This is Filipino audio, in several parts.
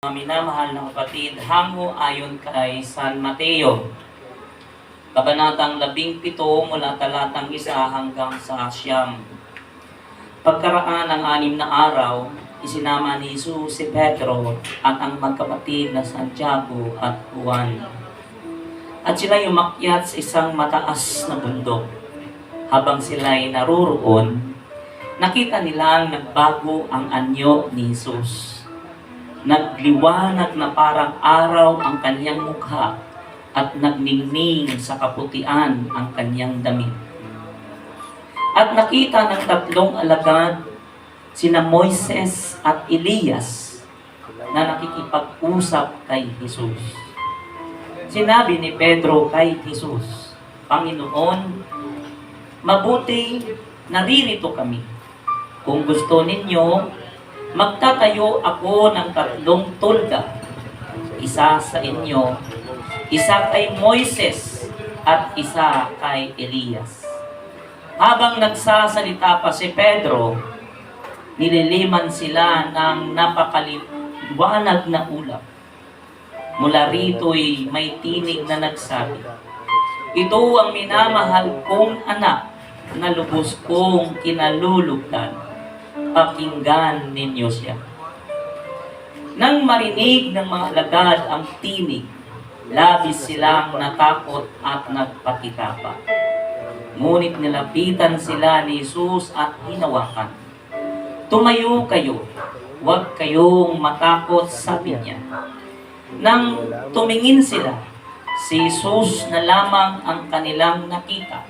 Mga minamahal na kapatid, hango ayon kay San Mateo, Kabanatang 17 mula talatang 1 hanggang sa 9. Pagkaraan ng 6 na araw, isinama ni Jesus si Pedro at ang magkapatid na Santiago at Juan. At sila umakyat sa isang mataas na bundok. Habang sila'y naruroon, nakita nilang nagbago ang anyo ni Jesus. Nagliwanag na parang araw ang kanyang mukha at nagningning sa kaputian ang kanyang damit. At nakita ng 3 alagad, sina Moises at Elias, na nakikipag-usap kay Jesus. Sinabi ni Pedro kay Jesus, "Panginoon, mabuti naririto kami. Kung gusto ninyo, magtatayo ako ng 3 tulda, isa sa inyo, isa kay Moises, at isa kay Elias." Habang nagsasalita pa si Pedro, nililiman sila ng napakaliwanag na ulap. Mula rito'y may tinig na nagsabi, "Ito ang minamahal kong anak na lubos kong kinalulugdan. Pakinggan ninyo siya." Nang marinig ng mga alagad ang tinig, labis silang natakot at nagpakitapa. Ngunit nilapitan sila ni Jesus at hinawakan. "Tumayo kayo, huwag kayong matakot," sabi niya. Nang tumingin sila, si Jesus na lamang ang kanilang nakita.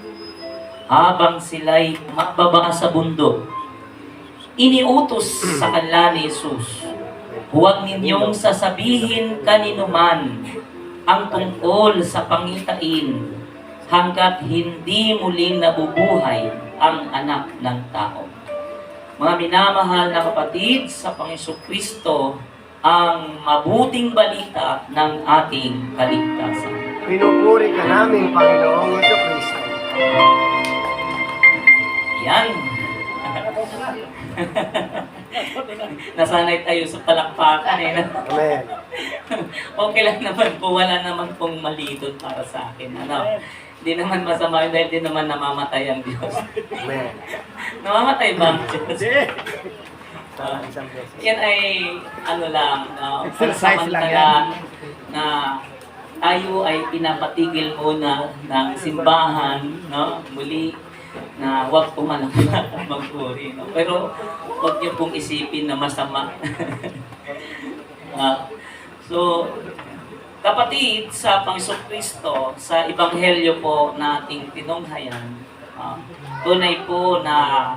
Habang sila'y mababa sa bundok, iniutos sa kanila ni Jesus, "Huwag ninyong sasabihin kaninuman ang tungkol sa pangitain hanggat hindi muling nabubuhay ang anak ng tao." Mga minamahal na kapatid, sa Panginoong Kristo ang mabuting balita ng ating kaligtasan. Pinupuri ka namin, Panginoong Kristo. Yan. Nasanay tayo sa palakpakan eh. Amen. Okay lang naman po, wala naman pong mali doon para sa akin. Hindi naman masama dahil di naman namamatay ang Diyos. Amen. Namamatay ba ang Diyos? Isang beses. Yan ay Exercise lang pansamantala yan. na tayo ay pinapatigil muna ng simbahan, no? Muli na huwag pumalangkat at magpuri, no? Pero huwag niyo pong isipin na masama. So, kapatid, sa Panginoong Kristo, sa Ebanghelyo po nating tinunghayan, tunay po na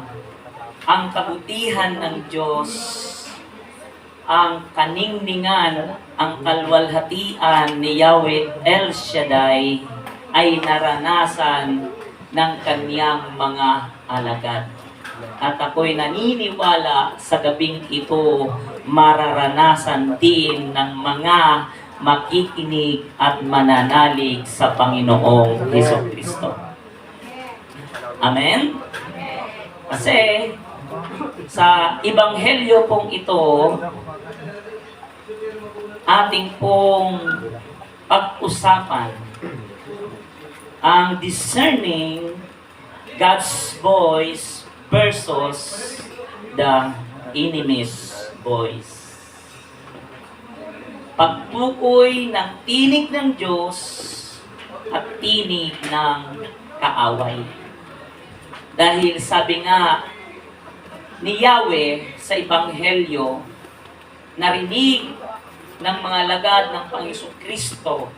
ang kabutihan ng Diyos, ang kaningningan, ang kalwalhatian ni Yahweh El Shaddai ay naranasan ng kaniyang mga alagad. At ako'y naniniwala sa gabing ito mararanasan din ng mga makikinig at mananalig sa Panginoong Hesukristo. Amen? Kasi sa Ebanghelyo pong ito, ating pong pag-usapan ang discerning God's voice versus the enemy's voice. Pagtukoy ng tinig ng Diyos at tinig ng kaaway. Dahil sabi nga ni Yahweh sa Ebanghelyo, narinig ng mga lagad ng Panginoong Kristo,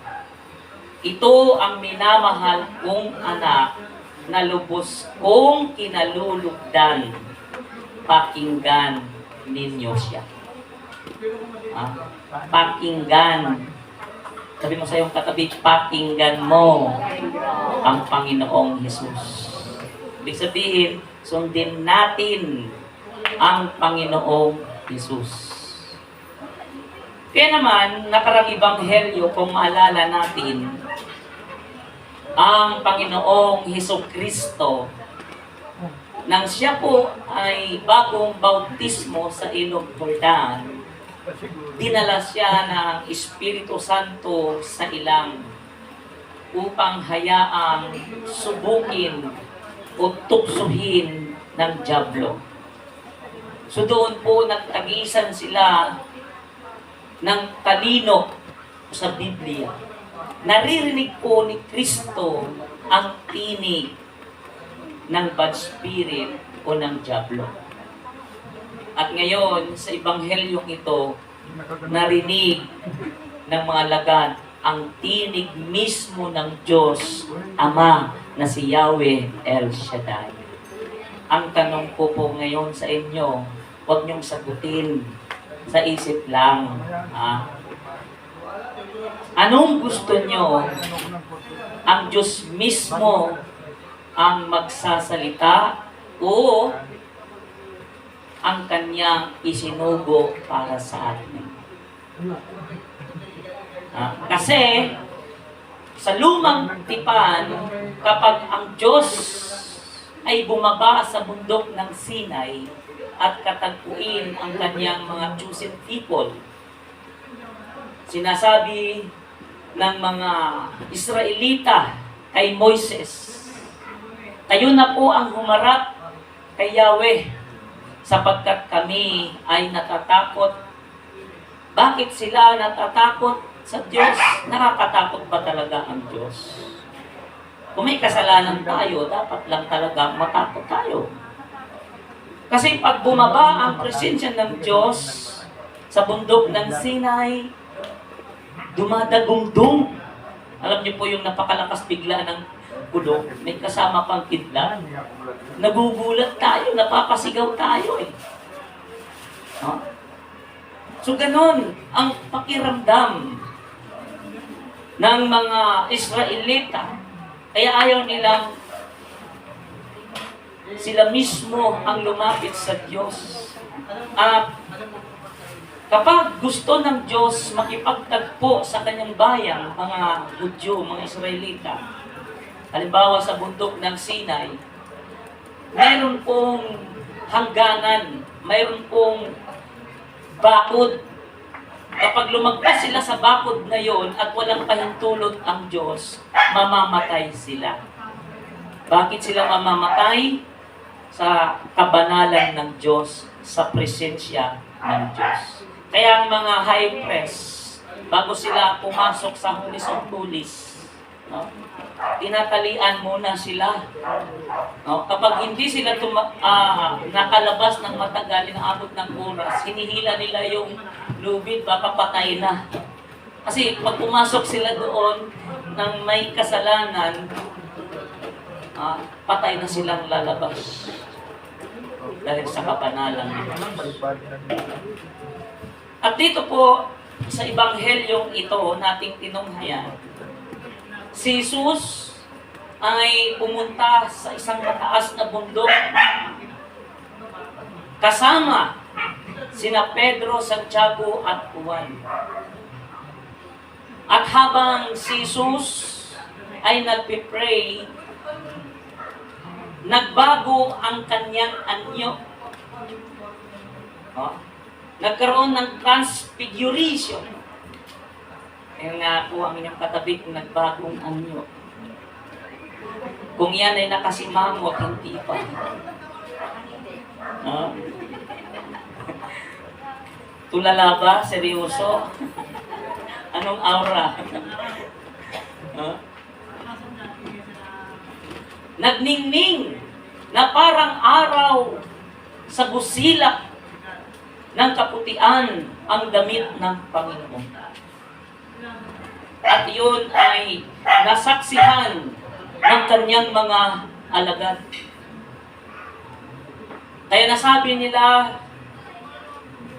"Ito ang minamahal kong anak na lubos kong kinalulugdan. Pakinggan ninyo siya." Pakinggan. Sabi mo sa iyong katabi, pakinggan mo ang Panginoong Jesus. Ibig sabihin, sundin natin ang Panginoong Jesus. Kaya naman, nakarang Ebanghelyo, kung maalala natin, ang Panginoong Hesukristo, nang siya po ay bagong bautismo sa Ilog Jordan, dinala siya ng Espiritu Santo sa ilang upang hayaang subukin o tuksuhin ng dyablo. So doon po nagtagisan sila ng talino sa Biblia. Naririnig po ni Kristo ang tinig ng bad spirit o ng dyablo. At ngayon, sa Ebanghelyong ito, narinig ng mga lagad ang tinig mismo ng Diyos Ama na si Yahweh El Shaddai. Ang tanong ko po ngayon sa inyo, huwag niyong sagutin sa isip lang. Anong gusto niyo? Ang Diyos mismo ang magsasalita o ang kanyang isinugo para sa atin? Kasi sa lumang tipan, kapag ang Diyos ay bumaba sa bundok ng Sinai at katagpuin ang kanyang mga chosen people, sinasabi ng mga Israelita kay Moises, kayo na po ang humarap kay Yahweh sapagkat kami ay natatakot. Bakit sila natatakot sa Diyos? Nakakatakot ba talaga ang Diyos? Kung may kasalanan tayo, dapat lang talaga matakot tayo. Kasi pag bumaba ang presensya ng Diyos sa bundok ng Sinai, dumadagundong. Alam niyo po yung napakalakas bigla ng pulo, may kasama pang kidlat. Nagugulat tayo, napapasigaw tayo eh. So ganon ang pakiramdam ng mga Israelita. Kaya ayaw nilang sila mismo ang lumapit sa Diyos. At kapag gusto ng Diyos makipagtagpo sa kanyang bayan, mga Hudyo, mga Israelita, halimbawa sa bundok ng Sinai, mayroon pong hangganan, mayroon pong bakod. Kapag lumagpas sila sa bakod na yon at walang pahintulot ang Diyos, mamamatay sila. Bakit sila mamamatay? Sa kabanalan ng Diyos, sa presensya ng Diyos. Kaya ang mga high priest, bago sila pumasok sa Holies of Holies, tinatalian muna sila. Kapag hindi sila nakalabas ng matagal, inaabot ng oras, hinihila nila yung lubid, baka patay na. Kasi pag pumasok sila doon ng may kasalanan, patay na silang lalabas. Dahil sa kapanalan nila. At dito po, sa Ebanghelyong ito, nating tinunghayan, si Jesus ay pumunta sa isang mataas na bundok kasama sina Pedro, Santiago at Juan. At habang si Jesus ay nagpipray, nagbago ang kanyang anyo. Nagkaroon ng transfiguration. Kaya nga po ang inyong katabi kung nagbagong anyo. Kung yan ay nakasimamot, hindi pa. Tulala ba? Seryoso? Anong aura? Nagningning na parang araw sa busilak ng kaputian ang damit ng Panginoon. At yun ay nasaksihan ng kanyang mga alagad. Kaya nasabi nila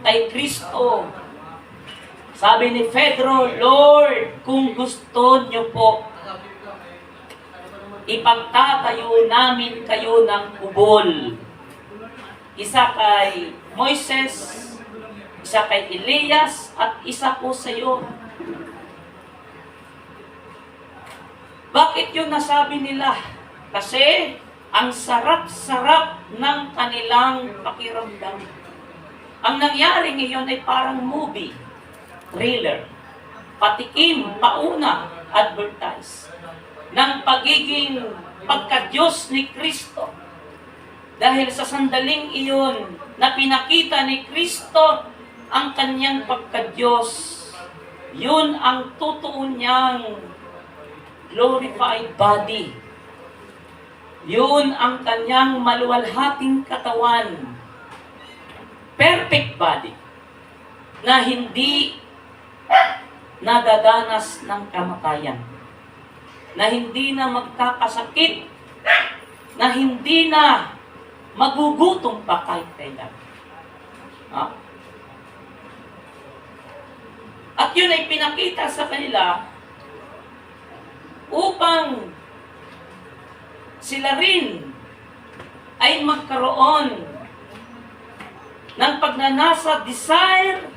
kay Kristo, sabi ni Pedro, Lord, kung gusto niyo po, ipagtatayo namin kayo ng kubol. Isa kay Moises, isa kay Elias, at isa po sa iyo. Bakit yun nasabi nila? Kasi ang sarap-sarap ng kanilang pakiramdam. Ang nangyari ngayon ay parang movie, thriller, patikim, pauna, advertise, ng pagiging pagka-Diyos ni Kristo. Dahil sa sandaling iyon na pinakita ni Kristo ang kanyang pagka-Diyos, yun ang totoo niyang glorified body. Yun ang kanyang maluwalhating katawan. Perfect body na hindi nadadanas ng kamatayan, na hindi na magkakasakit, na hindi na magugutom pa kahit kailan. At yun ay pinakita sa kanila upang sila rin ay magkaroon ng pagnanasa, desire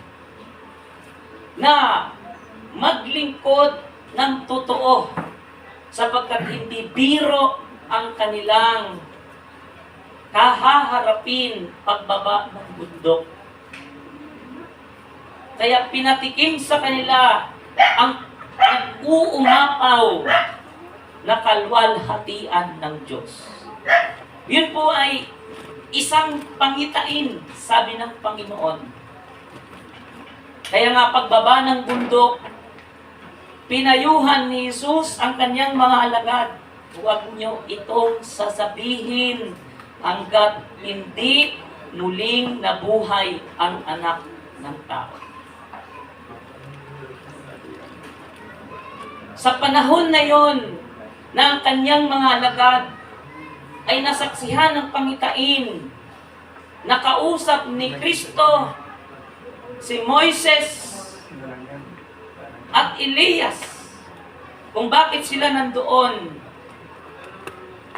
na maglingkod ng totoo sapagkat hindi biro ang kanilang kahaharapin pagbaba ng bundok. Kaya pinatikim sa kanila ang uumapaw na kalwalhatian ng Diyos. Yun po ay isang pangitain, sabi ng Panginoon. Kaya nga pagbaba ng bundok, pinayuhan ni Jesus ang kanyang mga alagad. Huwag niyo itong sasabihin hanggat hindi muling nabuhay ang anak ng tao. Sa panahon na yon na ang kanyang mga alagad ay nasaksihan ng pangitain, nakausap ni Kristo si Moises at Elias kung bakit sila nandoon.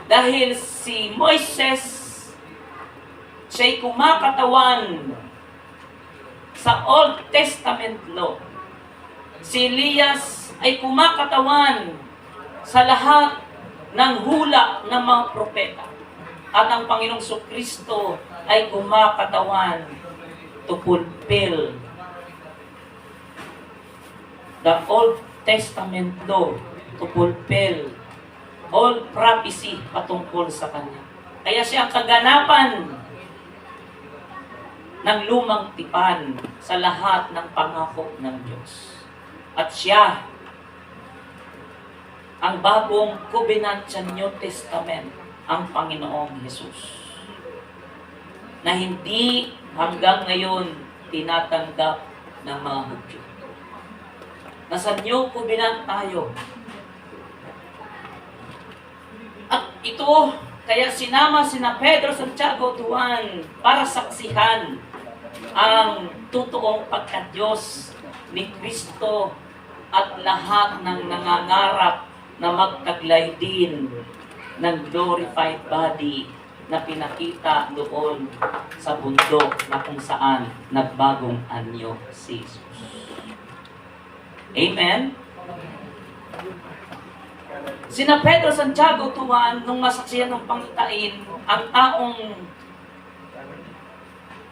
Dahil si Moises siya'y kumakatawan sa Old Testament law. Si Elias ay kumakatawan sa lahat ng hula ng mga propeta. At ang Panginoong Kristo ay kumakatawan to fulfill the Old Testament law, to fulfill all prophecy patungkol sa Kanya. Kaya siya ang kaganapan ng lumang tipan sa lahat ng pangako ng Diyos. At siya ang bagong covenant sa New Testament, ang Panginoong Jesus, na hindi hanggang ngayon tinatanggap ng mga Hudyo. Nasa New Covenant tayo. At ito, kaya sinama sina Pedro, Santiago, Juan para saksihan ang totoong pagka-Diyos ni Kristo at lahat ng nangangarap na magtaglay din ng glorified body na pinakita doon sa bundok na kung saan nagbagong anyo si Jesus. Amen? Sina Pedro, Santiago, Juan, nung masaksihan ng pangitain, ang taong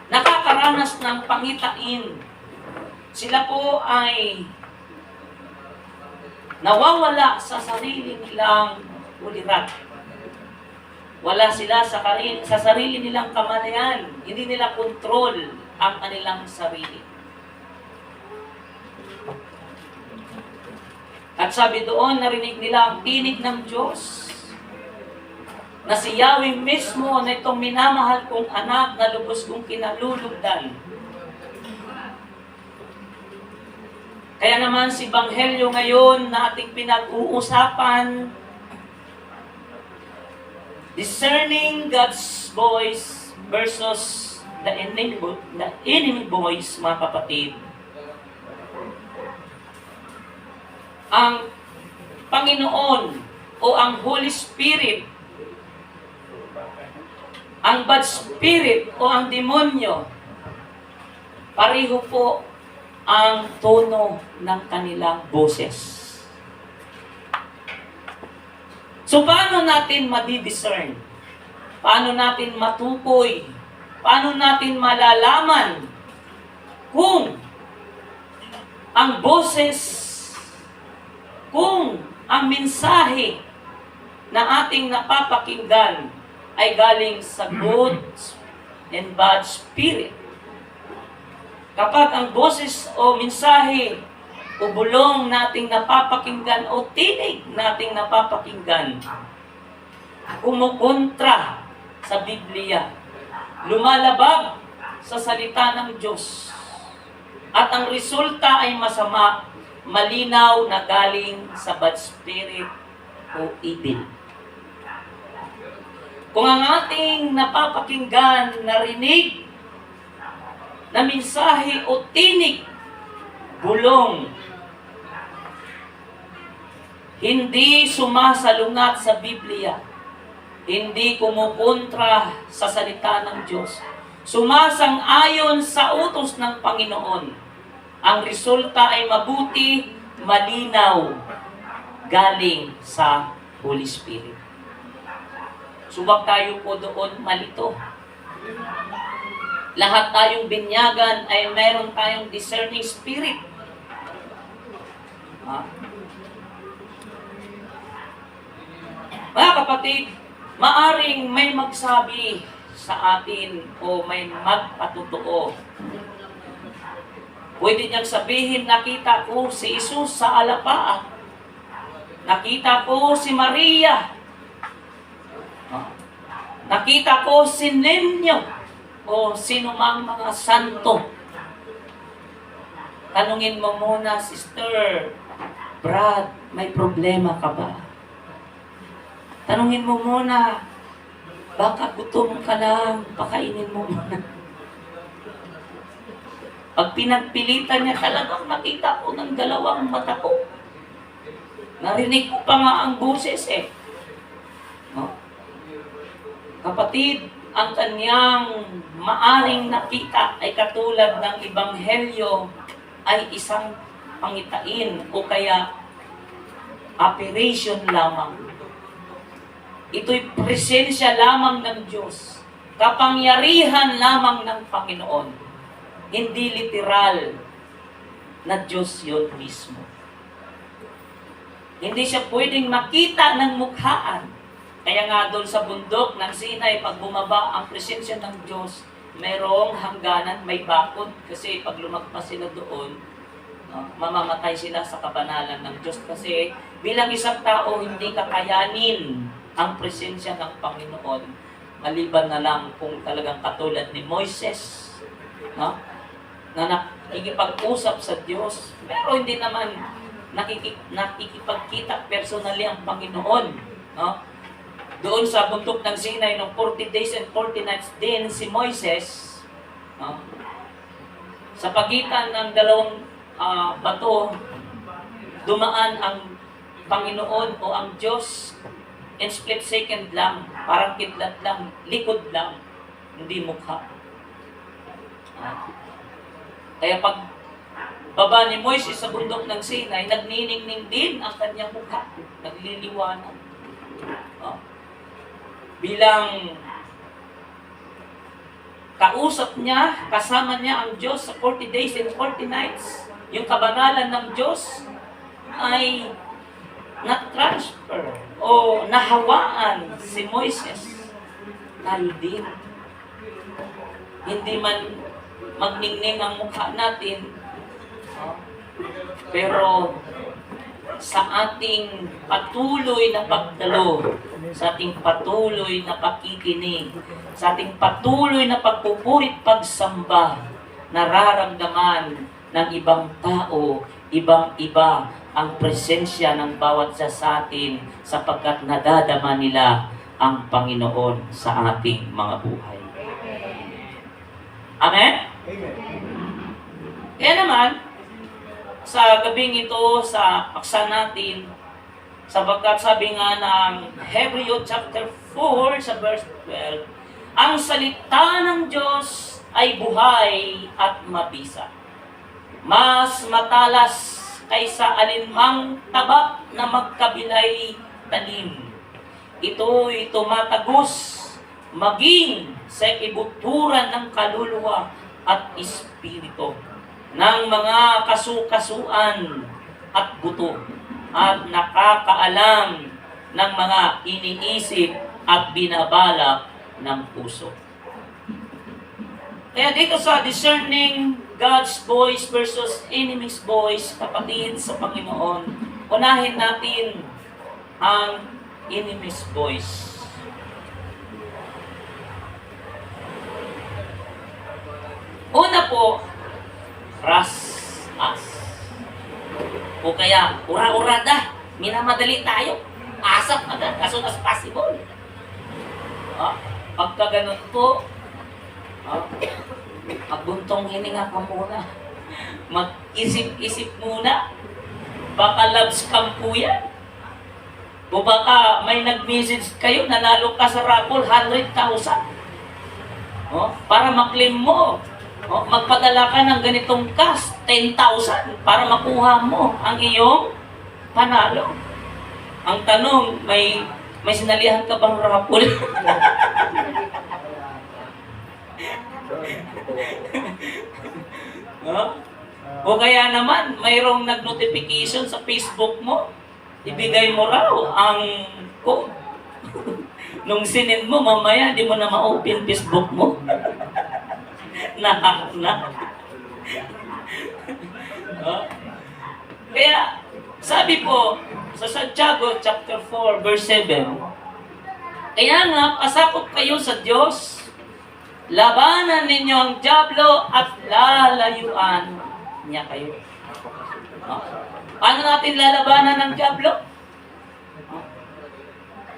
nakakaranas ng pangitain, sila po ay nawawala sa sarili nilang ulirat. Wala sila sa sarili nilang kamalayan. Hindi nila kontrol ang kanilang sarili. At sabi doon, narinig nila ang tinig ng Diyos na si Yahweh mismo na itong minamahal kong anak na lubos kong kinalulugdan. Kaya naman si Banghelyo ngayon na ating pinag-uusapan, discerning God's voice versus the enemy voice, mga kapatid. Ang Panginoon o ang Holy Spirit, ang bad spirit o ang demonyo, pareho po ang tono ng kanilang boses. So, paano natin madi-discern? Paano natin matukoy? Paano natin malalaman Kung ang boses, kung ang mensahe na ating napapakinggan ay galing sa good and bad spirit. Kapag ang boses o mensahe o bulong nating napapakinggan o tinig nating napapakinggan kumukontra sa Biblia, lumalabag sa salita ng Diyos, at ang resulta ay masama, malinaw na galing sa bad spirit o evil. Kung ang ating napapakinggan, narinig na mensahe o tinig, bulong, hindi sumasalungat sa Biblia, hindi kumukontra sa salita ng Diyos, sumasang-ayon sa utos ng Panginoon, ang resulta ay mabuti, malinaw, galing sa Holy Spirit. Subak tayo po doon malito. Lahat tayong binyagan ay meron tayong discerning spirit. Mga kapatid, maaring may magsabi sa atin o may magpatotoo. Pwede niyang sabihin, nakita ko si Jesus sa alapaan. Nakita ko si Maria. Nakita ko si Nenyo o sinumang mga santo. Tanungin mo muna, Sister, Brad, may problema ka ba? Tanungin mo muna, baka gutom ka lang, pakainin mo muna. Pag pinagpilitan niya, talagang nakita ko ng dalawang mata ko. Narinig ko pa nga ang boses eh. No? Kapatid, ang kanyang maaring nakita ay katulad ng Ebanghelyo ay isang pangitain o kaya apparition lamang. Ito'y presensya lamang ng Diyos. Kapangyarihan lamang ng Panginoon. Hindi literal na Diyos yun mismo. Hindi siya pwedeng makita ng mukhaan. Kaya nga doon sa bundok ng Sinai, pag bumaba ang presensya ng Diyos, mayroong hangganan, may bakod. Kasi pag lumagpas sila doon, mamamatay sila sa kabanalan ng Diyos. Kasi bilang isang tao, hindi kakayanin ang presensya ng Panginoon. Maliban na lang kung talagang katulad ni Moises, no? Na nakikipag-usap sa Diyos, pero hindi naman nakikipagkita personally ang Panginoon. No? Doon sa bundok ng Sinai, ng 40 days and 40 nights din si Moises, no? Sa pagitan ng dalawang bato, dumaan ang Panginoon o ang Diyos in split second lang, parang kidlat lang, likod lang, hindi mukha. Kaya pag baba ni Moises sa bundok ng Sinai, nagniningning din ang kanyang mukha, nagliliwanag. Bilang kausap niya, kasama niya ang Diyos sa 40 days and 40 nights, yung kabanalan ng Diyos ay na-transfer o nahawaan si Moises. Tayo din. Hindi man magningning ang mukha natin, pero sa ating patuloy na pagdalo, sa ating patuloy na pakikinig, sa ating patuloy na pagpupurit pagsamba, nararamdaman ng ibang tao, ibang-iba ang presensya ng bawat isa sa atin sapagkat nadadama nila ang Panginoon sa ating mga buhay. Amen? Kaya naman, sa gabing ito, sa paksa natin, sapagkat sabi nga ng Hebrews chapter 4 sa verse 12, ang salita ng Diyos ay buhay at mabisa. Mas matalas kaysa alinmang tabak na magkabilay talim. Ito'y tumatagos maging sa ibuturan ng kaluluwa at espiritu. ng mga kasukasuan at buto at nakakaalam ng mga iniisip at binabalak ng puso. Kaya dito sa discerning God's voice versus enemy's voice, kapatid sa Panginoon, unahin natin ang enemy's voice. Una po, trust us. O kaya, ura-urada, minamadali tayo. Asap agad, as soon as possible. Pagka ganun po, magbuntong hininga ka muna. Mag-isip-isip muna. Baka love scam po yan. O baka may nag-message kayo, nanalo ka sa raffle, 100,000. Para maklaim mo. Magpadala ka ng ganitong cash, 10,000 para makuha mo ang iyong panalo. Ang tanong, may sinalihan ka bang raffle? O kaya naman, mayroong nag-notification sa Facebook mo, ibigay mo raw ang code. Nung sinend mo, mamaya di mo na ma-open Facebook mo. Nahack na. Kaya, sabi po, sa Santiago chapter 4, verse 7, kaya nga, pasakop kayo sa Diyos, labanan ninyo ang dyablo at lalayuan niya kayo. Paano natin lalabanan ang dyablo?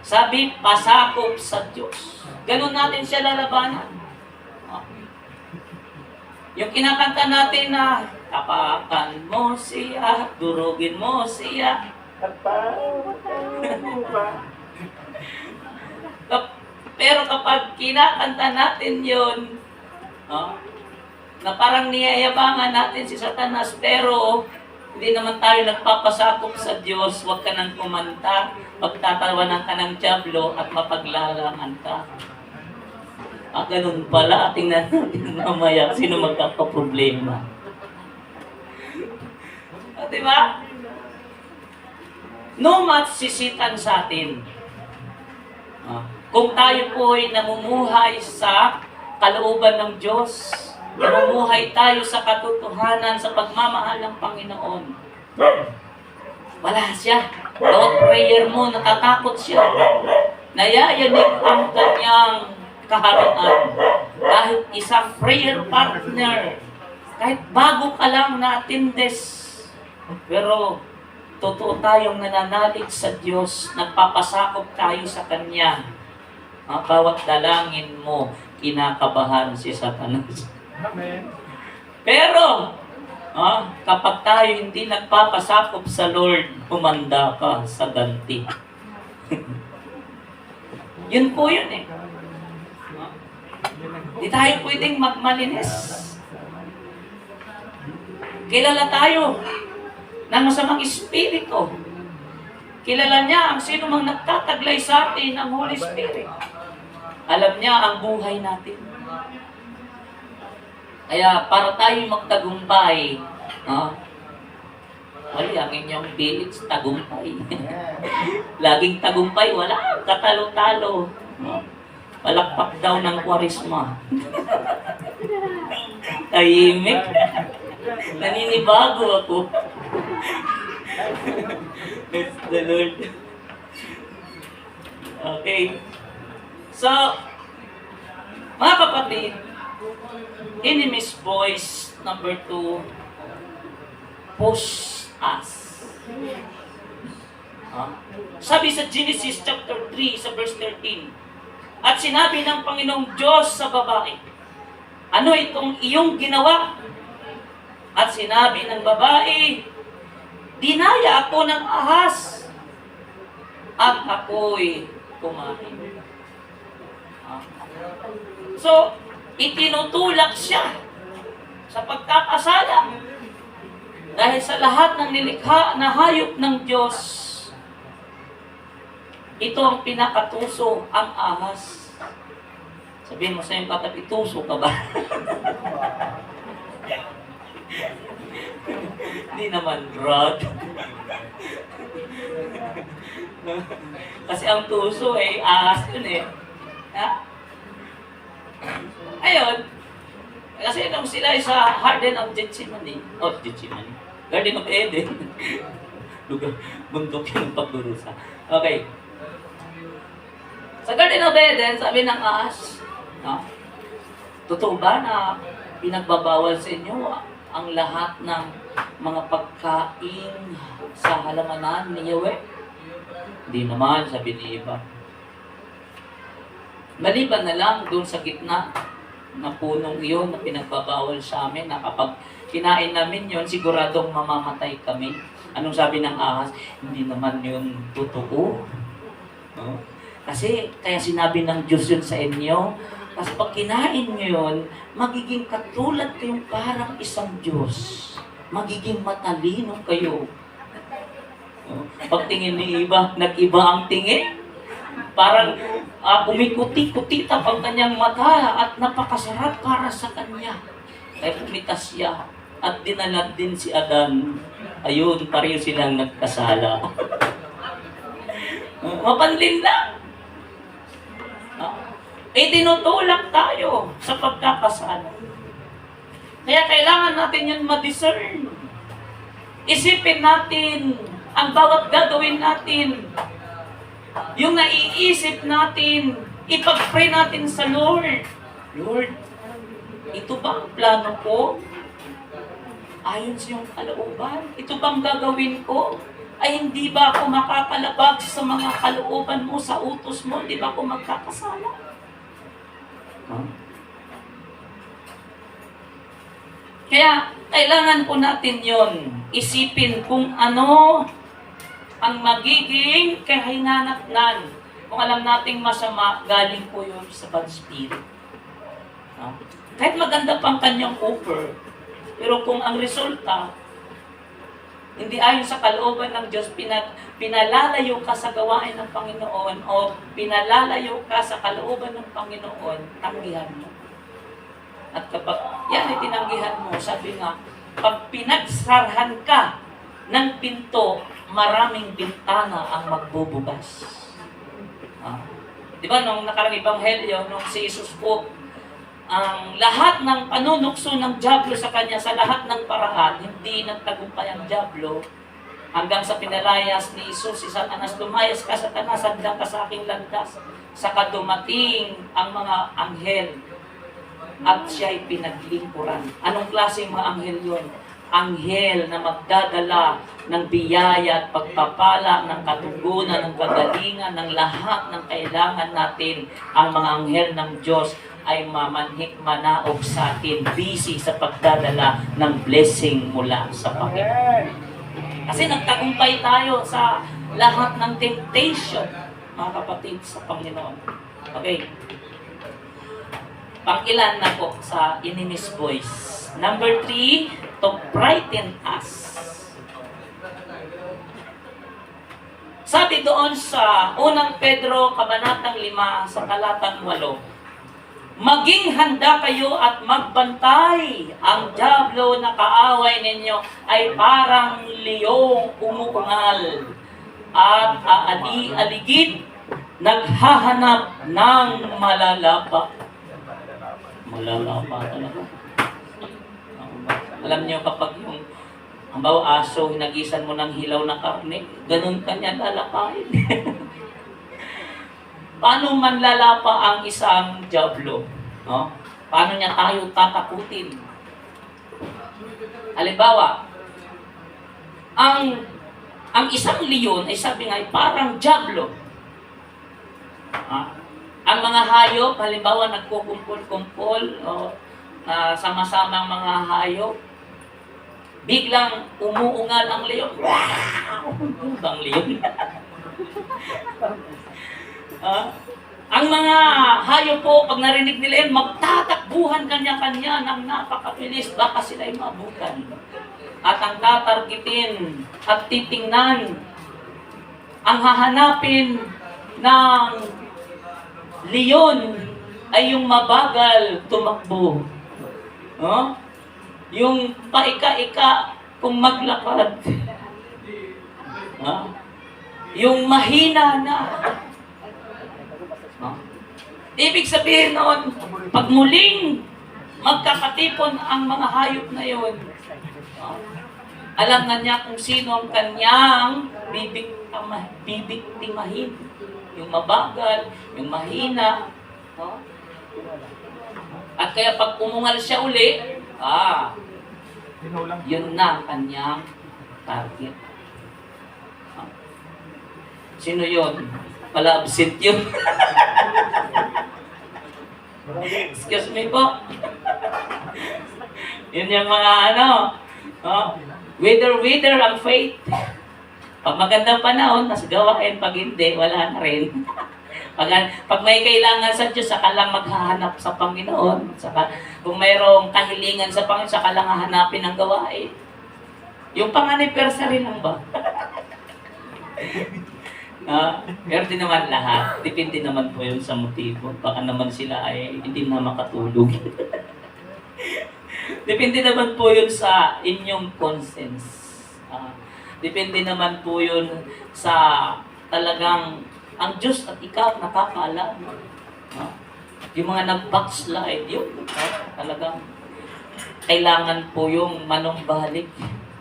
Sabi, pasakop sa Diyos. Ganun natin siya lalabanan. Yung kinakanta natin na, tapakan mo siya, durugin mo siya. Pero kapag kinakanta natin yun, na parang niyayabangan natin si Satanas, pero hindi naman tayo nagpapasakop sa Diyos, huwag ka nang kumanta, pagtatawanan ka ng dyablo at mapaglalangan ka. Ganun pala, tingnan natin mamaya sino magkakaproblema. Diba? No match sisitan sa atin. Kung tayo po ay namumuhay sa kalooban ng Diyos, namumuhay tayo sa katotohanan, sa pagmamahal ng Panginoon, wala siya. Bawat prayer mo, natatakot siya. Nayayanig ang kanyang kaharuan. Kahit isang prayer partner, kahit bago ka lang natindes, pero totoo tayong nananalig sa Diyos, nagpapasakop tayo sa Kanya. Bawat dalangin mo, kinakabahan si Satanas. Amen. Pero, kapag tayo hindi nagpapasakop sa Lord, humanda ka sa ganti. Yun po yun eh. Di tayo pwedeng magmalinis. Kilala tayo ng masamang espiritu. Kilala niya ang sino mang nagtataglay sa atin ng Holy Spirit. Alam niya ang buhay natin. Kaya para tayo magtagumpay, wala ang inyong village, tagumpay. Laging tagumpay, wala, katalo-talo. Palakpak daw ng kwarisma. Tahimik. Naninibago ako. Bless the Lord. Okay. So, mga kapatid, enemy's voice, number 2, push us. Sabi sa Genesis chapter 3, sa verse 13, at sinabi ng Panginoong Diyos sa babae, ano itong iyong ginawa? At sinabi ng babae, dinaya ako ng ahas at ako'y kumain. So, itinutulak siya sa pagkakasala. Dahil sa lahat ng nilikha na hayop ng Diyos, ito ang pinakatuso, ang ahas. Sabihin mo sa iyong katabi, tuso ka ba? Hindi naman rod. Kasi ang tuso ay ahas yun eh. Ha? Ayun. Kasi nung sila ay sa Garden of Gethsemane, Garden of Eden. Lugar, bundok yun ng pagdurusa. Okay. Sa Garden of Eden, sabi ng ahas, no? Totoo ba na pinagbabawal sa inyo ang lahat ng mga pagkain sa halamanan ni Yahweh? Hindi naman, sabi ni Eva. Maliban na lang doon sa gitna na punong iyon na pinagbabawal sa amin na kapag kinain namin yon siguradong mamamatay kami. Anong sabi ng ahas? Hindi naman yun totoo. No? Kasi kaya sinabi ng Diyos yun sa inyo, kasi pag kinain nyo yun, magiging katulad kayong parang isang Diyos. Magiging matalino kayo. No? Pag tingin ni Eva, nag-iba ang tingin. Parang kumikuti-kutita ang kanyang mata at napakasarap para sa kanya. Kaya pumitas siya at dinalat din si Adan. Ayun, pareho silang nagkasala. Mapanlin lang. Tinutulak tayo sa pagkakasala. Kaya kailangan natin yun ma-discern. Isipin natin ang bawat gagawin natin. Yung naiisip natin, ipag-pray natin sa Lord. Lord, ito ba ang plano ko? Ayon sa iyong kalooban? Ito bang gagawin ko? Ay hindi ba ako makakalabag sa mga kalooban mo, sa utos mo? Hindi ba ako magkakasala? Huh? Kaya, kailangan po natin yon isipin kung ano ang magiging kahinanaknan. Kung alam nating masama, galing po yun sa bad spirit. Huh? Kahit maganda pang kanyang offer, pero kung ang resulta, hindi ayon sa kalooban ng Diyos, pinalalayo ka sa gawain ng Panginoon o pinalalayo ka sa kalooban ng Panginoon, tanggihan mo. At kapag yan ay tinanggihan mo, sabi nga, pag pinagsarhan ka ng pinto, maraming bintana ang magbubukas. Di ba, nung nakarang ebanghelyo, nung si Jesus po, ang lahat ng panunukso ng dyablo sa kanya, sa lahat ng paraan, hindi nagtagumpay ang dyablo, hanggang sa pinalayas ni Jesus, si Satanas, lumayas ka, Satanas, hadlang ka sa aking landas. Saka dumating ang mga anghel, at siya'y pinaglingkuran. Anong klaseng mga anghel yun? Anghel na magdadala ng biyaya at pagpapala, ng katugunan, ng kagalingan, ng lahat ng kailangan natin. Ang mga anghel ng Diyos ay mamanhik manaog sa atin, busy sa pagdadala ng blessing mula sa Panginoon. Kasi nagtagumpay tayo sa lahat ng temptation, mga kapatid, sa Panginoon. Okay. Pang-ilan na po sa enemy's voice. Number 3, to frighten us. Sabi doon sa unang Pedro, kabanatang 5, sa talatang 8, maging handa kayo at magbantay. Ang dyablo na kaaway ninyo ay parang liyong umuungal at aali-aligid, naghahanap ng malalapa. Malalapa talaga. Alam niyo, kapag yung hambaw aso, hinagisan mo ng hilaw na karne, ganun kanya lalapain. Paano man lalapa ang isang dyablo? No? Paano niya tayo tatakutin? Halimbawa, ang isang leon ay sabi nga ay parang dyablo. Ang mga hayop, halimbawa nagkukumpol-kumpol o sama-samang mga hayop, biglang umuungal ang leon. Wow! Ang leon. Ang mga hayop po, pag narinig nila yun, magtatakbuhan kanya-kanya ng napakabilis, baka sila'y mabukan. At ang tatargetin at titingnan, ang hahanapin ng leon ay yung mabagal tumakbo. Yung paika-ika kung maglakad. Ha? Yung mahina na. Ha? Ibig sabihin noon, pag muling magkakatipon ang mga hayop na yon, alam na niya kung sino ang kanyang bibiktimahin. Yung mabagal, yung mahina. No? At kaya pag umungal siya uli, yun na ang kanyang target. Sino yun? Pala absent yun. Excuse me po. Yun yung mga wither ang faith. Pag magandang panahon, nas gawain. Pag hindi, wala na rin. Pag may kailangan sa Diyos, saka lang maghahanap sa Panginoon. Saka, kung mayroong kahilingan sa Panginoon, saka lang hahanapin ang gawain. Yung pang-anniversary lang ba? Pero di naman lahat. Depende naman po yun sa motibo. Baka naman sila ay hindi na makatulog. Depende naman po yun sa inyong conscience. Depende naman po yun sa talagang ang Diyos at ikaw nakakaalam. Yung mga nag-backslide, yun. Talagang kailangan po yung manumbalik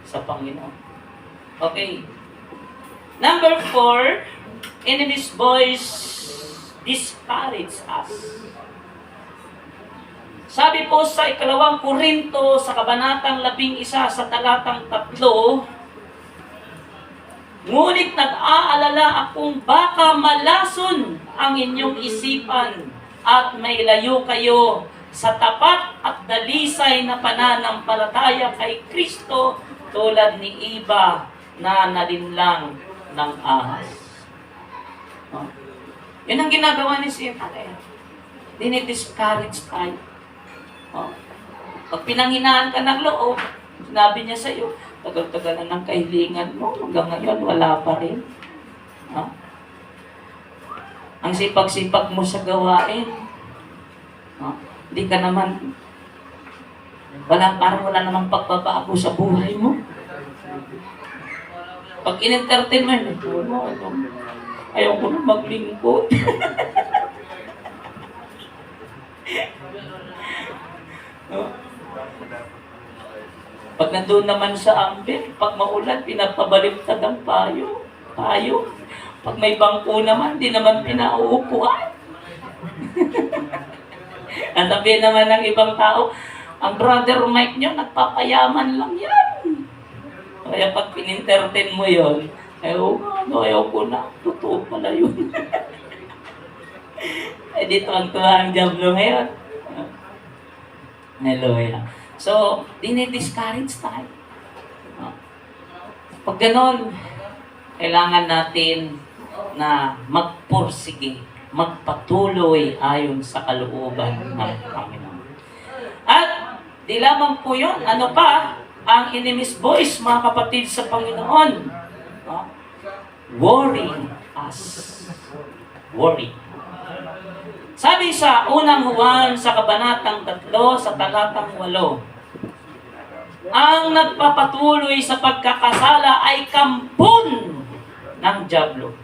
sa Panginoon. Okay. Number 4, enemy's voice discourage us. Sabi po sa 2 Korinto sa kabanatang 11 sa talatang 3, ngunit nag-aalala akong baka malason ang inyong isipan at mailayo kayo sa tapat at dalisay na pananampalataya kay Kristo tulad ni Iba na nalinlang ng ahas. Yun ang ginagawa ni Satan. Dinidiscourage tayo. Pag pinanghinaan ka ng loob, sinabi niya sa iyo, tagal-tagal na ng kahilingan mo, hanggang ngayon wala pa rin. Ang sipag-sipag mo sa gawain, hindi ka naman, parang wala namang pagbabago sa buhay mo. Pag in-entertain mo, ayaw ko na maglingkod. Pag nandun naman sa ambit, pag maulan, pinapabaliktad ang payo. Pag may bangko naman, di naman pinauupuan. Ang sabihin naman ng ibang tao, ang brother Mike nyo, nagpapayaman lang yan. Kaya pag pinintertain mo yun, ayaw ko na. Totoo pala yun. Dito ang tuwa ang Diablo ngayon. Hallelujah. So, dinidiscourage tayo. Pag ganon, kailangan natin na magpursige, magpatuloy ayon sa kalooban ng Panginoon. At di lamang po yun, ano pa ang enemy's voice, mga kapatid sa Panginoon? Worry us. Worry. Sabi sa unang Juan sa kabanatang 3 sa talatang 8, ang nagpapatuloy sa pagkakasala ay kampon ng dyablo.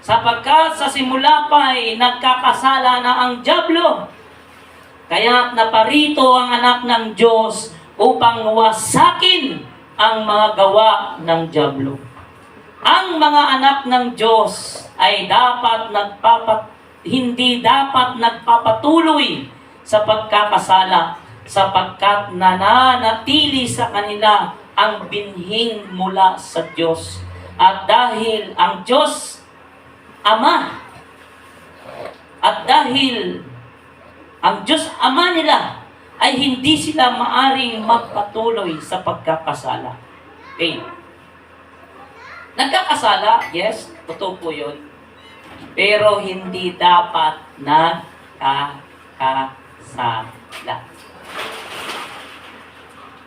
Sapagkat sa simula pa ay nagkakasala na ang dyablo, kaya naparito ang anak ng Diyos upang wasakin ang mga gawa ng dyablo. Ang mga anak ng Diyos ay hindi dapat nagpapatuloy sa pagkakasala sapagkat nananatili sa kanila ang binhing mula sa Diyos. At dahil ang Diyos Ama, at dahil ang Diyos Ama nila ay hindi sila maaring magpatuloy sa pagkakasala. Okay. Nagkakasala, yes, totoo po yun. Pero hindi dapat nagkakasala.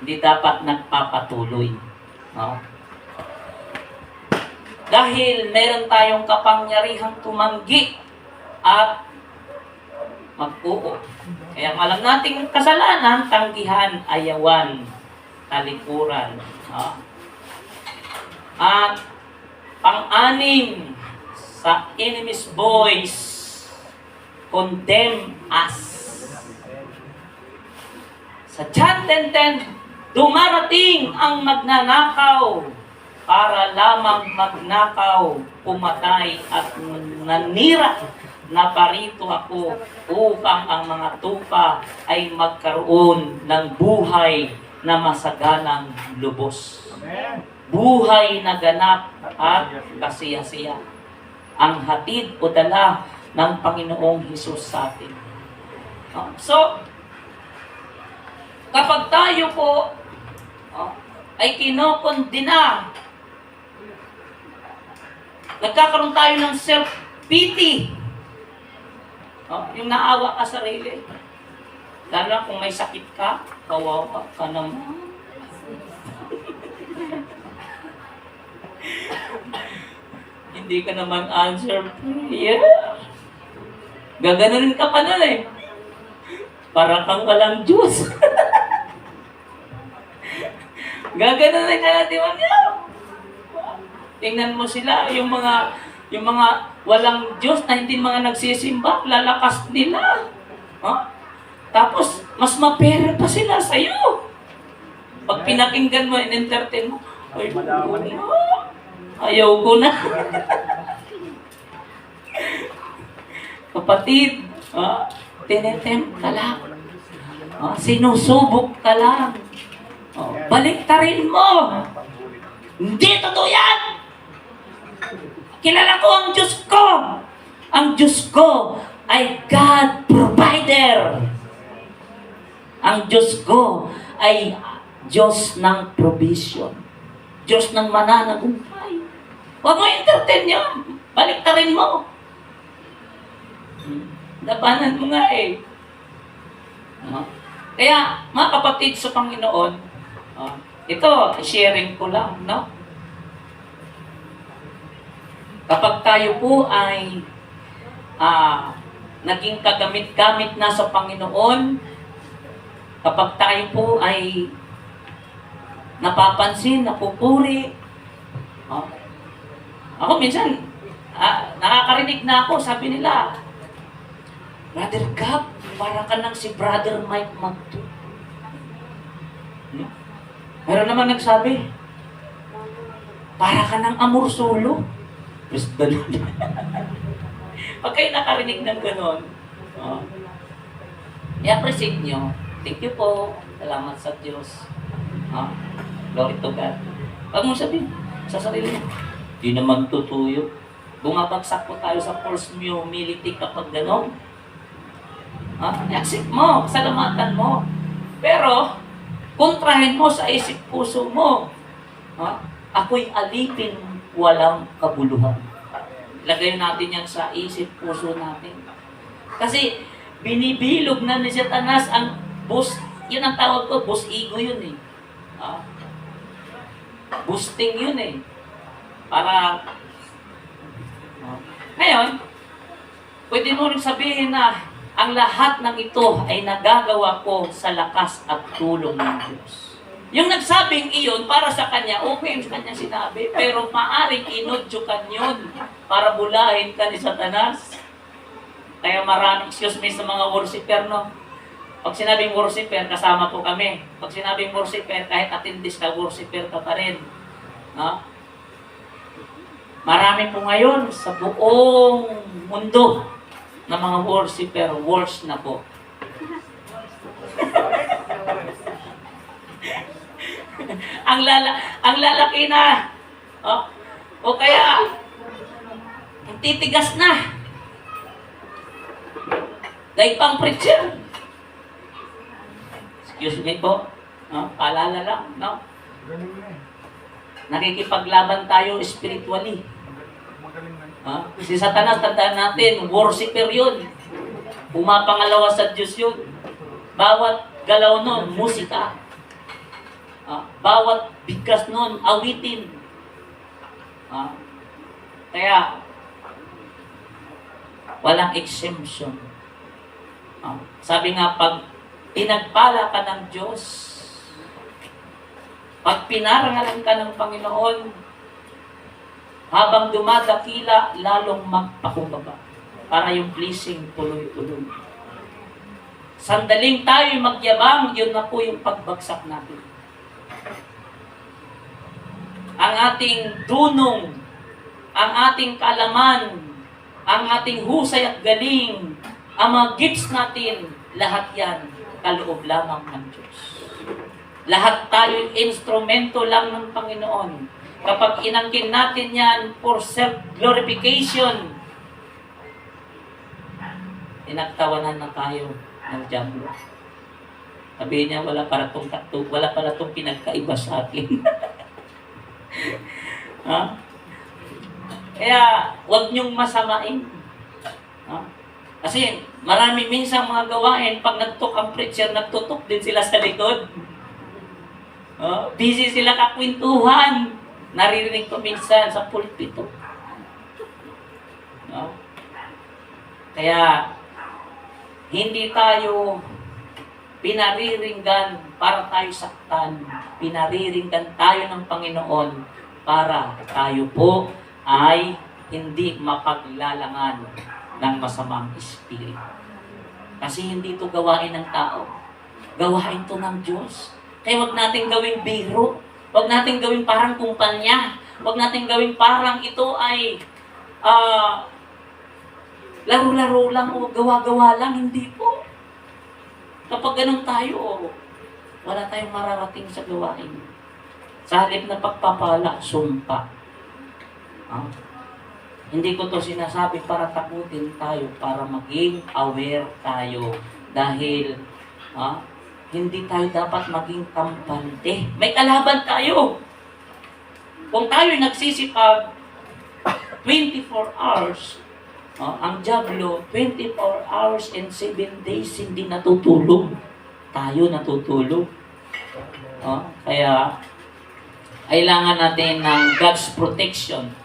Hindi dapat nagpapatuloy. No? Dahil meron tayong kapangyarihang tumanggi at mag-oo. Kaya ang alam nating kasalanan, tanggihan, ayawan, talikuran. At pang-anim, sa enemy's voice, condemn us. Sa John 10:10, dumarating ang magnanakaw para lamang magnakaw, pumatay at nanira. Naparito ako upang ang mga tupa ay magkaroon ng buhay na masaganang lubos. Buhay na ganap at kasiya-siya. Ang hatid o dala ng Panginoong Hesus sa atin. So, kapag tayo po ay kinokondena, nagkakaroon tayo ng self-pity. Yung naawa ka sa sarili. Lalo na kung may sakit ka, kawawa ka naman. Hindi ka naman answer prayer. Gaganunin ka pa nun eh. Para kang walang Diyos. Gaganunin ka na, di ba niya? Tingnan mo sila, yung mga walang Diyos na hindi mga nagsisimba, lalakas nila. Tapos, mas mapera pa sila sa'yo. Pag pinakinggan mo, in-entertain mo, ay, ayaw ko na. Kapatid, tinetempt ka lang. Sinusubok ka lang. Baliktarin mo. Hindi totoo yan. Kilala ko ang Diyos ko. Ang Diyos ko ay God provider. Ang Diyos ko ay Diyos ng provision. Diyos ng mananagumpay. Huwag mo entertain yun. Baliktarin mo. Labanan mo nga eh. Kaya, mga kapatid sa Panginoon, ito, sharing ko lang, no? Kapag tayo po ay naging kagamit-gamit na sa Panginoon, kapag tayo po ay napapansin, napupuri, ako minsan, nakakarinig na ako, sabi nila, Brother Gab, para ka nang si Brother Mike Magto. Meron naman nagsabi, para ka nang Amor Solo. Just ganun. Pag kayo nakarinig ng gano'n, i-appreciate nyo. Thank you po. Salamat sa Diyos. Glory to God. Pag mo sabihin sa sarili mo, di naman tutuyo. Bumabagsak po tayo sa false humility kapag gano'n. I-accept mo, salamatan mo. Pero, kontrahin mo sa isip puso mo. Ako'y alipin walang kabuluhan. Lagay natin yan sa isip puso natin. Kasi, binibilog na ni Satanas ang boss, yun ang tawag ko, boss ego yun eh. Boosting yun eh. Para, ngayon, pwede mo rin sabihin na ang lahat ng ito ay nagagawa ko sa lakas at tulong ng Diyos. Yung nagsabing iyon para sa kanya, okay yung kanya sinabi, pero maaring inudyukan yun para bulahin ka ni Satanas. Kaya maraming excuse me sa mga worshiper, no? Pag sinabing worshiper, kasama po kami. Pag sinabing worshiper, kahit atindis ka, worshiper ka pa rin. No? Marami po ngayon sa buong mundo na mga worshiper, worse na po. ang lalaki na. O kaya, ang titigas na. Dahil pang preacher. Excuse me po. Paalala lang. No? Nakikipaglaban tayo spiritually. Si Satanas, tandaan natin, worshiper yun. Pumapangalawa sa Diyos yun. Bawat galaw nun, musika. Bawat bigkas nun, awitin. Kaya, walang exemption. Sabi nga, pag pinagpala ka ng Diyos, pag pinarangalan ka ng Panginoon, habang dumadakila, lalong magpakumbaba para yung blessing tuloy-tuloy. Sandaling tayo magyabang, yun na po yung pagbagsak natin. Ang ating dunong, ang ating kalaman, ang ating husay at galing, ang mga gifts natin, lahat yan, kaloob lamang ng Diyos. Lahat tayo instrumento lang ng Panginoon. Kapag inangkin natin yan for self-glorification, pinagtawanan na tayo ng diablo. Sabi niya, wala para tong pinagkaiba sa akin. Ha? Kaya, huwag niyong masamain. Ha? Kasi, marami minsan mga gawain, pag nagtok ang preacher, nagtutok din sila sa likod. Busy sila kakwentuhan. Naririnig ko minsan sa pulpito. No? Kaya, hindi tayo pinariringgan para tayo saktan. Pinariringgan tayo ng Panginoon para tayo po ay hindi mapaglalangan ng masamang espiritu. Kasi hindi ito gawain ng tao. Gawain ito ng Diyos. Kaya wag natin gawing biro. Wag natin gawing parang kumpanya. Wag natin gawing parang ito ay laro-laro lang o gawa-gawa lang. Hindi po. Kapag ganun tayo, wala tayong mararating sa gawain. Sa halip na pagpapala, sumpa. Hindi ko to sinasabi para takutin tayo, para maging aware tayo. Dahil, hindi tayo dapat maging kampante. May kalaban tayo. Kung tayo nagsisipag 24 hours, ang diablo, 24 hours and 7 days hindi natutulog. Tayo natutulog. Kaya, kailangan natin ng God's protection.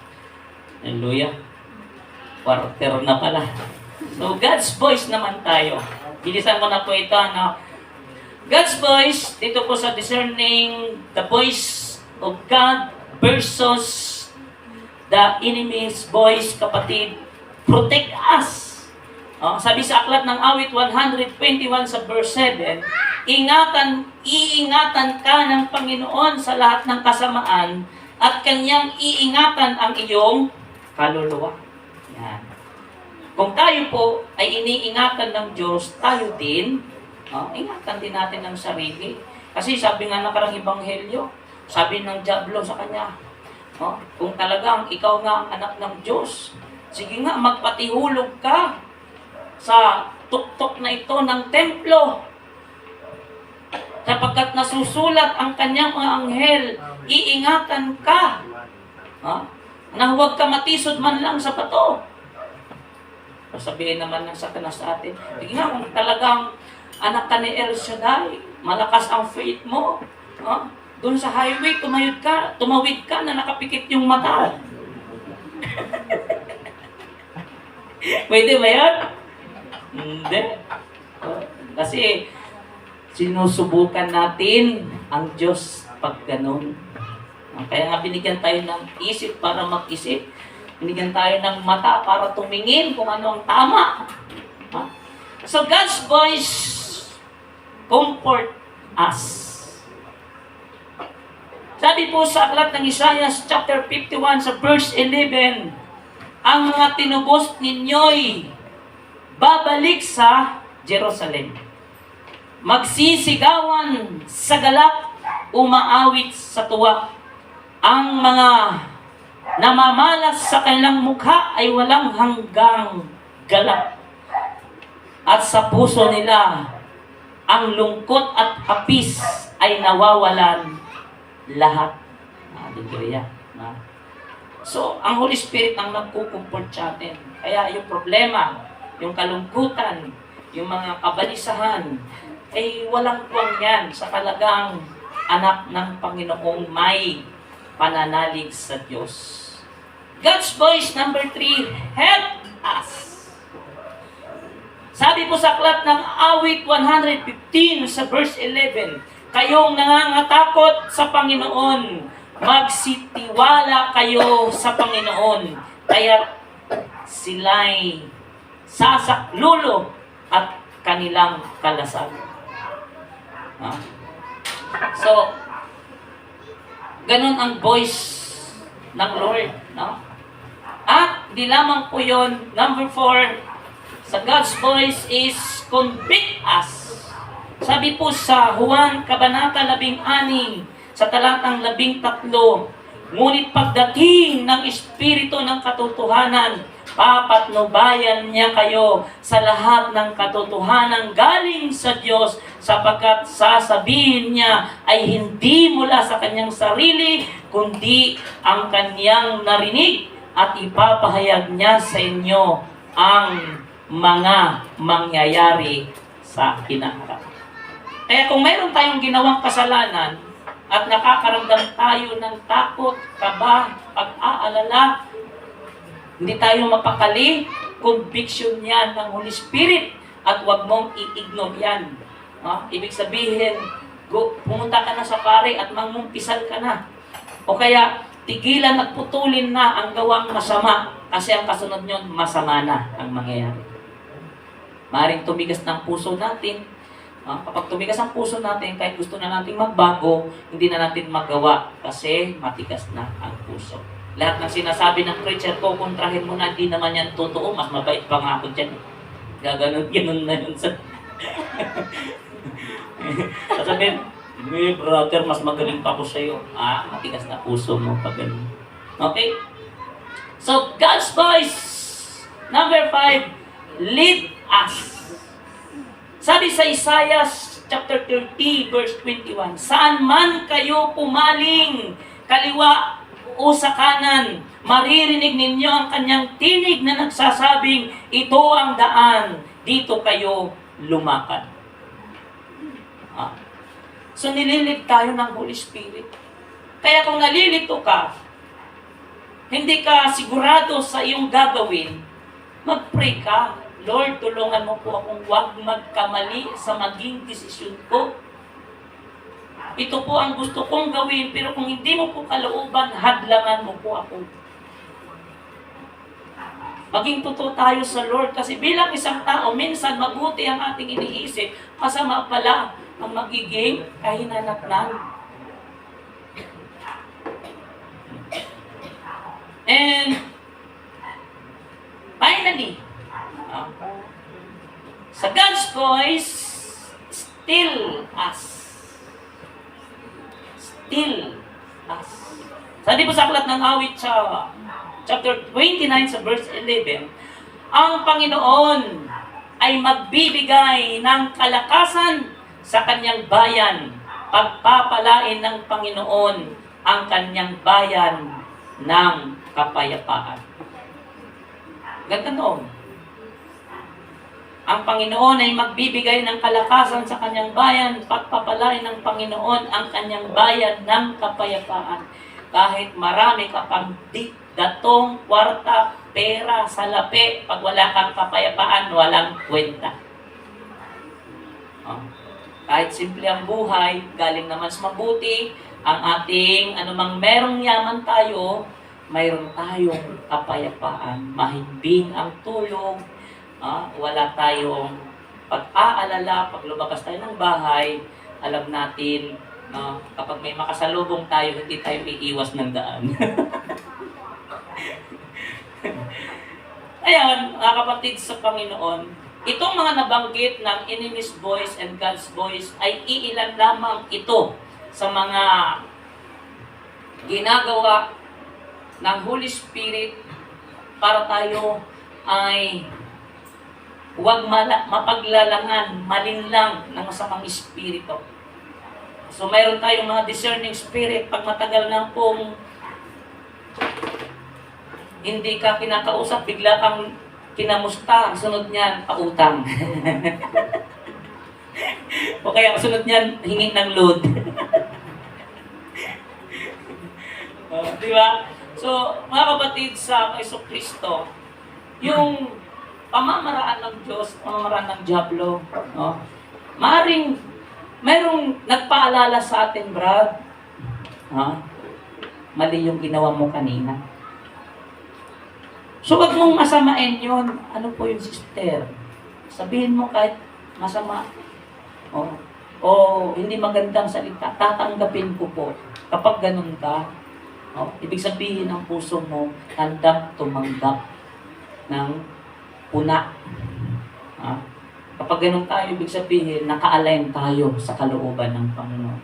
Hallelujah. Quarter na pala. So, God's voice naman tayo. Bilisan ko na po ito. God's voice, dito po sa discerning the voice of God versus the enemy's voice, kapatid. Protect us. Sabi sa aklat ng awit 121 sa verse 7, iingatan ka ng Panginoon sa lahat ng kasamaan at kanyang iingatan ang iyong kaluluwa. Yan. Kung tayo po ay iniingatan ng Diyos, tayo din, ingatan din natin ang sarili. Kasi sabi nga nakarang ebanghelyo, sabi ng diablo sa kanya, kung talagang ikaw nga ang anak ng Diyos, sige nga, magpatihulog ka sa tuktok na ito ng templo. Sapagkat nasusulat ang kanyang mga anghel, iingatan ka. Na huwag ka matisod man lang sa bato. Sabihin naman ng Satanas sa atin, sige nga, kung talagang anak ka ni El Shaddai, malakas ang faith mo, doon sa highway, tumawid ka na nakapikit yung mata. Pwede ba yan? Hindi. Kasi sinusubukan natin ang Diyos pag ganun. Kaya nga binigyan tayo ng isip para mag-isip. Binigyan tayo ng mata para tumingin kung ano ang tama. So God's voice comfort us. Sabi po sa aklat ng Isaiah chapter 51 sa verse 11, ang mga tinubos ninyo'y babalik sa Jerusalem. Magsisigawan sa galak, umaawit sa tuwa. Ang mga namamalas sa kanilang mukha ay walang hanggang galak. At sa puso nila, ang lungkot at hapis ay nawawalan lahat. Hallelujah. So, ang Holy Spirit ang nagkukumport sa atin. Kaya yung problema, yung kalungkutan, yung mga kabalisahan, ay walang tuwang yan sa talagang anak ng Panginoong may pananalig sa Diyos. God's voice, number 3, help us. Sabi po sa aklat ng awit 115 sa verse 11, kayong nangangatakot sa Panginoon, magsitiwala kayo sa Panginoon, kaya sila'y sasaklulo at kanilang kalasag. Ha? So, ganun ang voice ng Lord. No? At di lamang po yun, number 4, sa God's voice is convict us. Sabi po sa Juan Kabanata 16, sa talatang 13, ngunit pagdating ng Espiritu ng katotohanan, papatnubayan niya kayo sa lahat ng katotohanan galing sa Diyos, sapagkat sasabihin niya ay hindi mula sa kanyang sarili, kundi ang kanyang narinig, at ipapahayag niya sa inyo ang mga mangyayari sa hinaharap. Kaya kung mayroon tayong ginawang kasalanan at nakakaramdam tayo ng takot, kaba, pag-aalala, hindi tayo mapakali, conviction yan ng Holy Spirit at huwag mong i-ignore yan. Ibig sabihin, pumunta ka na sa pare at mangumpisal ka na. O kaya, tigilan at putulin na ang gawang masama kasi ang kasunod nyon, masama na ang mangyayari. Maaaring tumigas ng puso natin. Kapag tumigas ang puso natin, kahit gusto na natin magbago, hindi na natin magawa kasi matigas na ang puso. Lahat ng sinasabi ng preacher ko, kontrahin mo na, hindi naman yan totoo, mas mabait pa nga ako dyan. Gaganon na yun sa... Sasabihin, brother, mas magaling pa ako sa'yo. Matigas na puso mo pag ganun. Okay? So, God's voice, number 5, lead us. Sabi sa Isaiah chapter 30, verse 21, saan man kayo pumaling, kaliwa o sa kanan, maririnig ninyo ang kanyang tinig na nagsasabing, ito ang daan, dito kayo lumakad. So nililid tayo ng Holy Spirit. Kaya kung nalilito ka, hindi ka sigurado sa iyong gagawin, mag-pray ka. Lord, tulungan mo po akong huwag magkamali sa maging desisyon ko. Ito po ang gusto kong gawin, pero kung hindi mo po kalooban, hadlangan mo po ako. Maging totoo tayo sa Lord kasi bilang isang tao, minsan mabuti ang ating iniisip, masama pala ang magiging kahinanatnan. And finally, sa God's voice, still us. Still us. Sabi po sa aklat ng awit sa chapter 29 sa verse 11, ang Panginoon ay magbibigay ng kalakasan sa kanyang bayan. Pagpapalain ng Panginoon ang kanyang bayan ng kapayapaan. Ganda noon. Ang Panginoon ay magbibigay ng kalakasan sa kanyang bayan, pagpapalain ng Panginoon ang kanyang bayan ng kapayapaan. Kahit marami ka pang datong, kwarta, pera, salapi, pag wala kang kapayapaan, walang kwenta. Kahit simple ang buhay, galing naman sa mabuti, ang ating anumang merong yaman tayo, mayroon tayong kapayapaan. Mahimbing ang tulog, wala tayong pag-aalala, pag lumabas tayo ng bahay, alam natin, kapag may makasalubong tayo, hindi tayo iiwas ng daan. Ayan, mga kapatid sa Panginoon, itong mga nabanggit ng enemy's voice and God's voice ay iilan lamang ito sa mga ginagawa ng Holy Spirit para tayo ay huwag mapaglalangan, malinlang ng masamang espiritu. So mayroon tayong mga discerning spirit, pag matagal na pong hindi ka kinakausap, bigla kang kinamusta, sunod niyan, pautang. O kaya sunod niyan, hingin ng load. Di ba? So, mga kapatid sa Kristo, yung pamamaraan ng Diyos, pamamaraan ng Diablo, no? Mayroong nagpaalala sa atin, Brad. Ha? Mali yung ginawa mo kanina. So, wag mong masamain yun. Ano po yung sister? Sabihin mo kahit masama. O hindi magandang salita, tatanggapin ko po. Kapag ganun ka, ibig sabihin ng puso mo, handang tumanggap ng puna. Kapag ganun tayo, ibig sabihin, naka-align tayo sa kalooban ng Panginoon.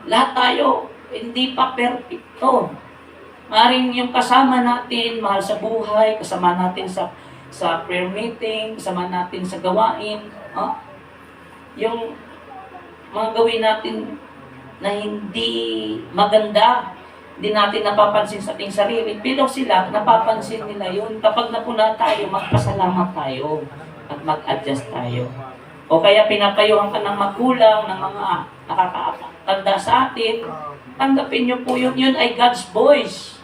Lahat tayo, hindi pa perfecto. Maring yung kasama natin, mahal sa buhay, kasama natin sa prayer meeting, kasama natin sa gawain, yung mga gawin natin na hindi maganda, hindi natin napapansin sa ating sarili, pero sila, napapansin nila yun. Kapag napuna tayo, magpasalamat tayo at mag-adjust tayo. O kaya pinapayuhan ka ng magulang, ng mga nakakatanda sa atin, tanggapin nyo po yun ay God's voice.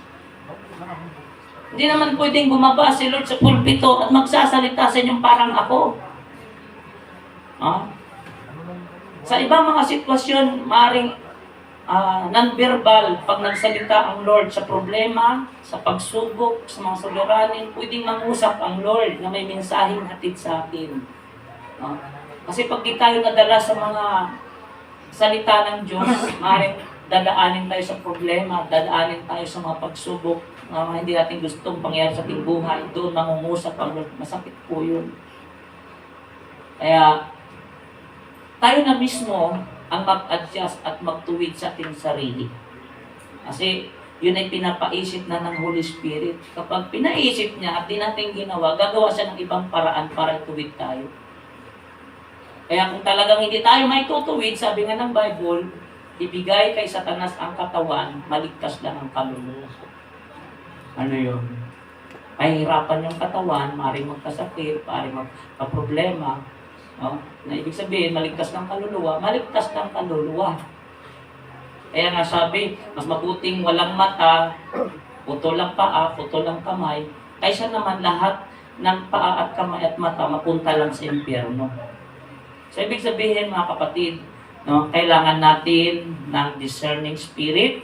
Hindi naman pwedeng bumaba si Lord sa pulpito at magsasalita sa inyong parang ako. Sa ibang mga sitwasyon, maaaring non-verbal, pag nagsalita ang Lord sa problema, sa pagsubok, sa mga suliranin, pwedeng mangusap ang Lord na may mensaheng hatid sa atin. Kasi pag di tayo nadala sa mga salita ng Diyos, maaaring dadaanin tayo sa problema, dadaanin tayo sa mga pagsubok, hindi natin gustong pangyari sa ating buhay, doon mangungusap ang Lord. Masakit po yun. Kaya, tayo na mismo ang mag-adjust at magtuwid sa ating sarili. Kasi yun ay pinapaisip na ng Holy Spirit. Kapag pinaisip niya at di natin ginawa, gagawa siya ng ibang paraan para ituwid tayo. Kaya kung talagang hindi tayo may tutuwid, sabi nga ng Bible, ibigay kay Satanas ang katawan, maligtas lang ang kaluluwa. Ano yun? Mahihirapan yung katawan, maaaring magkasakit, maaaring magkaproblema. Na ibig sabihin, maligtas ng kaluluwa, maligtas ng kaluluwa. Kaya nga sabi, mas mabuting walang mata, putol lang paa, putol lang kamay, kaysa naman lahat ng paa at kamay at mata mapunta lang sa impyerno. So ibig sabihin mga kapatid, kailangan natin ng discerning spirit.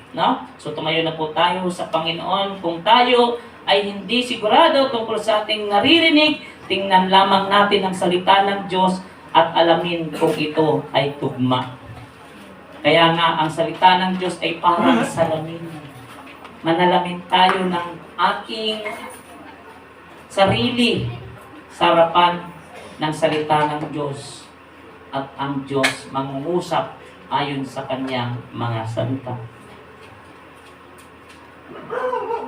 So tumayo na po tayo sa Panginoon. Kung tayo ay hindi sigurado tungkol sa ating naririnig, tingnan lamang natin ang salita ng Diyos at alamin kung ito ay tugma. Kaya nga, ang salita ng Diyos ay parang salamin. Manalamin tayo ng ating sarili sa harapan ng salita ng Diyos. At ang Diyos mangungusap ayon sa kanyang mga salita.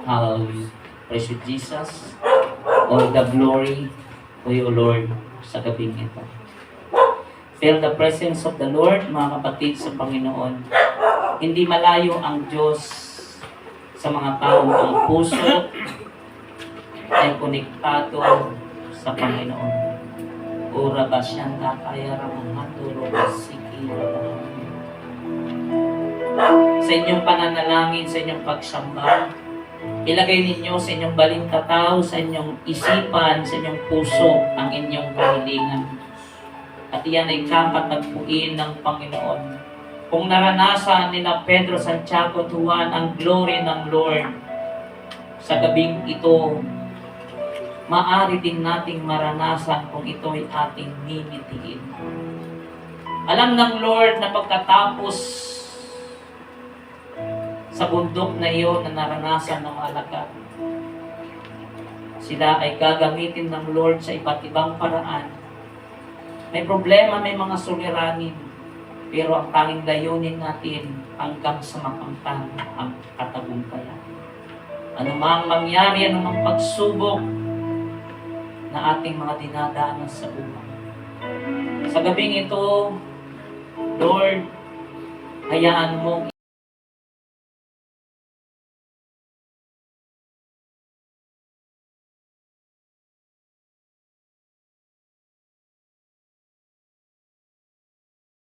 Hallelujah. Praise you, Jesus. All the glory to you, Lord, sa gabing ito. Feel the presence of the Lord, mga kapatid sa Panginoon. Hindi malayo ang Diyos sa mga tao. Ang puso ay konektado sa Panginoon. Ora ba siyang kaya ramang haturo sikira. Sa inyong pananalangin, sa inyong pagsamba, ilagay ninyo sa inyong balintataw, sa inyong isipan, sa inyong puso ang inyong kahilingan. At iyan ay kakatagpuin ng Panginoon. Kung naranasan nila Pedro, Santiago, Juan ang glory ng Lord sa gabing ito, maaari din nating maranasan kung ito ay ating mimitiin. Alam ng Lord na pagkatapos sa bundok na iyon na naranasan ng alagad, sila ay gagamitin ng Lord sa iba't ibang paraan. May problema, may mga suliranin, pero ang tanging layunin natin hanggang sa makamtan ang katagumpayan. Ano mang mangyari, ano mang pagsubok na ating mga dinadanas sa buhay. Sa gabing ito, Lord, hayaan mong